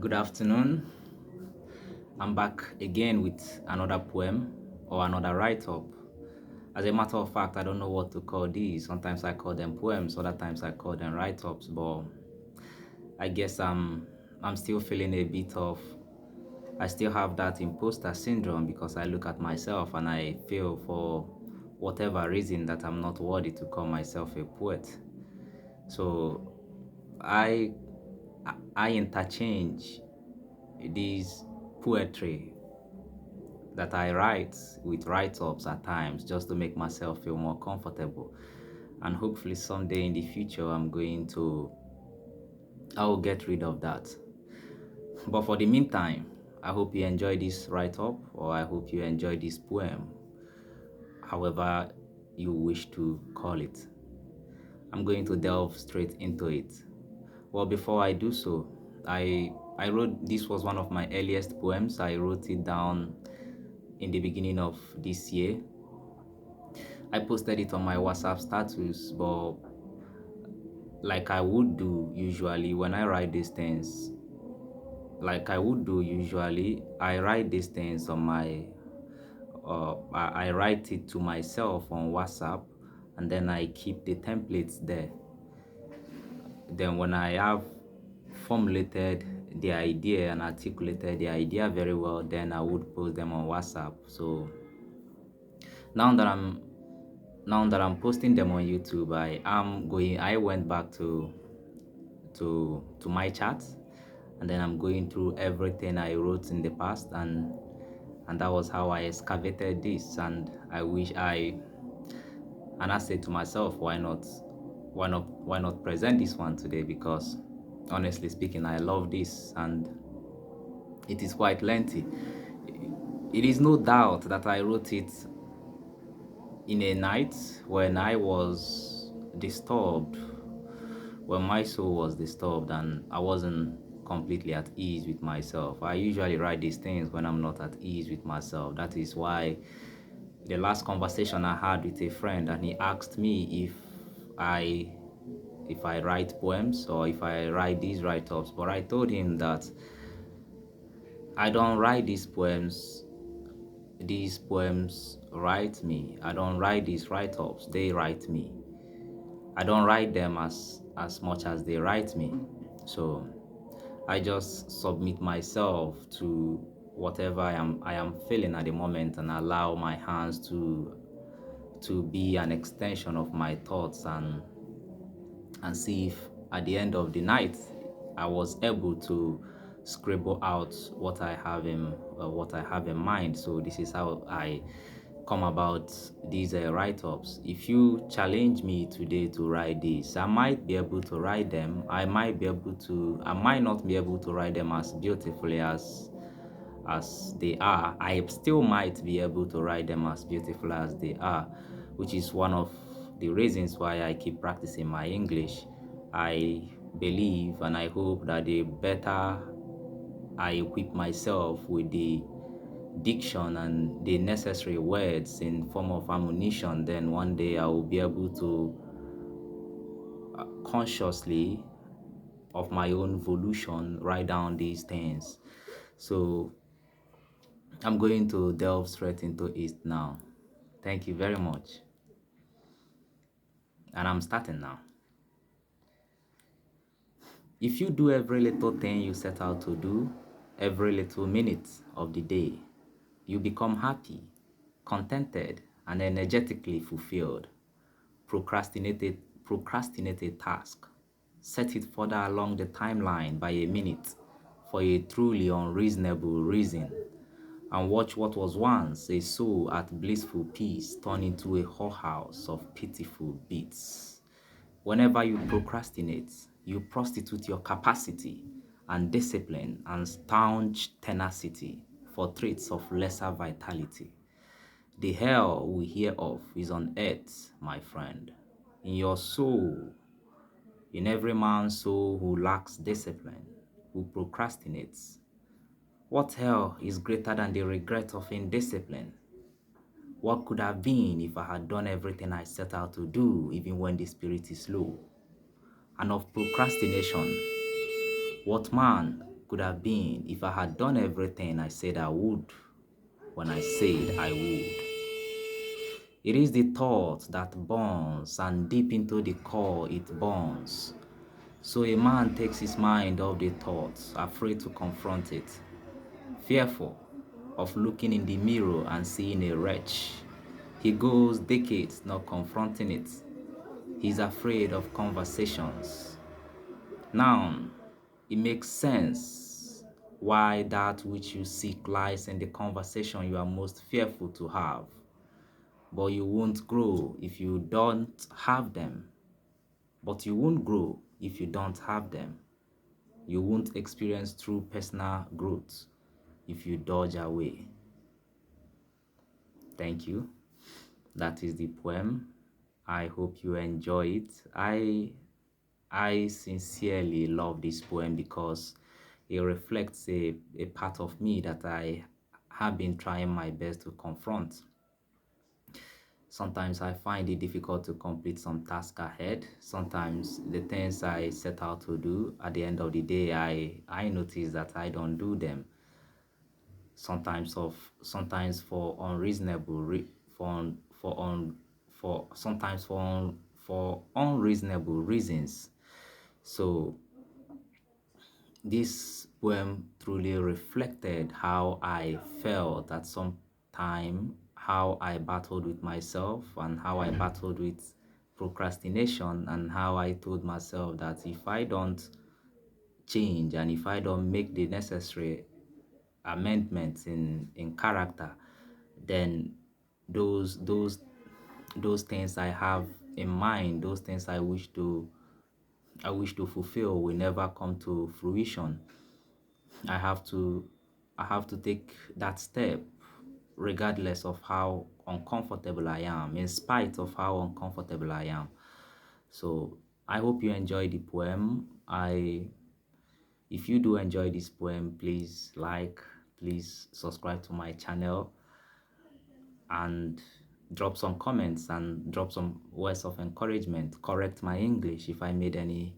Good afternoon. I'm back again with another poem or another write up. As a matter of fact, I don't know what to call these. Sometimes I call them poems, other times I call them write ups, but I guess I'm still feeling a bit of I still have that imposter syndrome because I look at myself and I feel for whatever reason that I'm not worthy to call myself a poet. So I I interchange these poetry that I write with write-ups at times just to make myself feel more comfortable. And hopefully someday in the future I will get rid of that. But for the meantime, I hope you enjoy this write-up or I hope you enjoy this poem, however you wish to call it. I'm going to delve straight into it. Well, before I do so, I wrote this was one of my earliest poems. I wrote it down in the beginning of this year. I posted it on my WhatsApp status, but like I would do usually when I write these things, I write these things on my, I write it to myself on WhatsApp, and then I keep the templates there. Then when I have formulated the idea and articulated the idea very well, then I would post them on WhatsApp. So now that I'm now that I'm posting them on YouTube, I went back to my chat, and then I'm going through everything I wrote in the past, and that was how I excavated this. And I said to myself, why not present this one today? Because honestly speaking, I love this and it is quite lengthy. It is no doubt that I wrote it in a night when I was disturbed, when my soul was disturbed and I wasn't completely at ease with myself. I usually write these things when I'm not at ease with myself. That is why the last conversation I had with a friend, and he asked me I if I write poems or if I write these write-ups, but I told him that I don't write these poems. These poems write me. I don't write these write-ups. They write me. I don't write them as much as they write me. So I just submit myself to whatever I am feeling at the moment and allow my hands to be an extension of my thoughts and see if at the end of the night I was able to scribble out what I have in mind. So this is how I come about these write-ups. If you challenge me today to write this, I might be able to write them. I might not be able to write them as beautifully as they are. I still might be able to write them as beautiful as they are, which is one of the reasons why I keep practicing my English. I believe and I hope that the better I equip myself with the diction and the necessary words in form of ammunition, then one day I will be able to consciously, of my own volition, write down these things. So I'm going to delve straight into it now. Thank you very much. And I'm starting now. If you do every little thing you set out to do, every little minute of the day, you become happy, contented, and energetically fulfilled. Procrastinate a task. Set it further along the timeline by a minute for a truly unreasonable reason. And watch what was once a soul at blissful peace turn into a whorehouse of pitiful beats. Whenever you procrastinate, you prostitute your capacity and discipline and staunch tenacity for traits of lesser vitality. The hell we hear of is on earth, my friend. In your soul, in every man's soul who lacks discipline, who procrastinates. What hell is greater than the regret of indiscipline? What could have been if I had done everything I set out to do, even when the spirit is low? And of procrastination, what man could have been if I had done everything I said I would when I said I would. It is the thought that burns, and deep into the core it burns. So a man takes his mind off the thoughts, afraid to confront it, fearful of looking in the mirror and seeing a wretch. He goes decades not confronting it. He's afraid of conversations. Now, it makes sense why that which you seek lies in the conversation you are most fearful to have. But you won't grow if you don't have them. But you won't grow if you don't have them. You won't experience true personal growth if you dodge away. Thank you. That is the poem. I hope you enjoy it. I sincerely love this poem because it reflects a part of me that I have been trying my best to confront. Sometimes I find it difficult to complete some task ahead. Sometimes the things I set out to do, at the end of the day, I notice that I don't do them. Sometimes for unreasonable for unreasonable reasons. So this poem truly reflected how I felt at some time, how I battled with myself, and how I battled with procrastination, and how I told myself that if I don't change and if I don't make the necessary amendments in character, then those those those things I have in mind, those things I wish to fulfill will never come to fruition. I have to I have to take that step regardless of how uncomfortable I am, in spite of how uncomfortable I am. So I hope you enjoy the poem. If you do enjoy this poem, please like, please subscribe to my channel, and drop some comments and drop some words of encouragement. Correct my English if I made any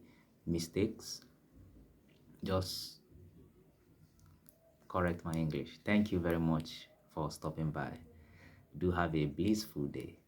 mistakes. Just correct my English. Thank you very much for stopping by. Do have a blissful day.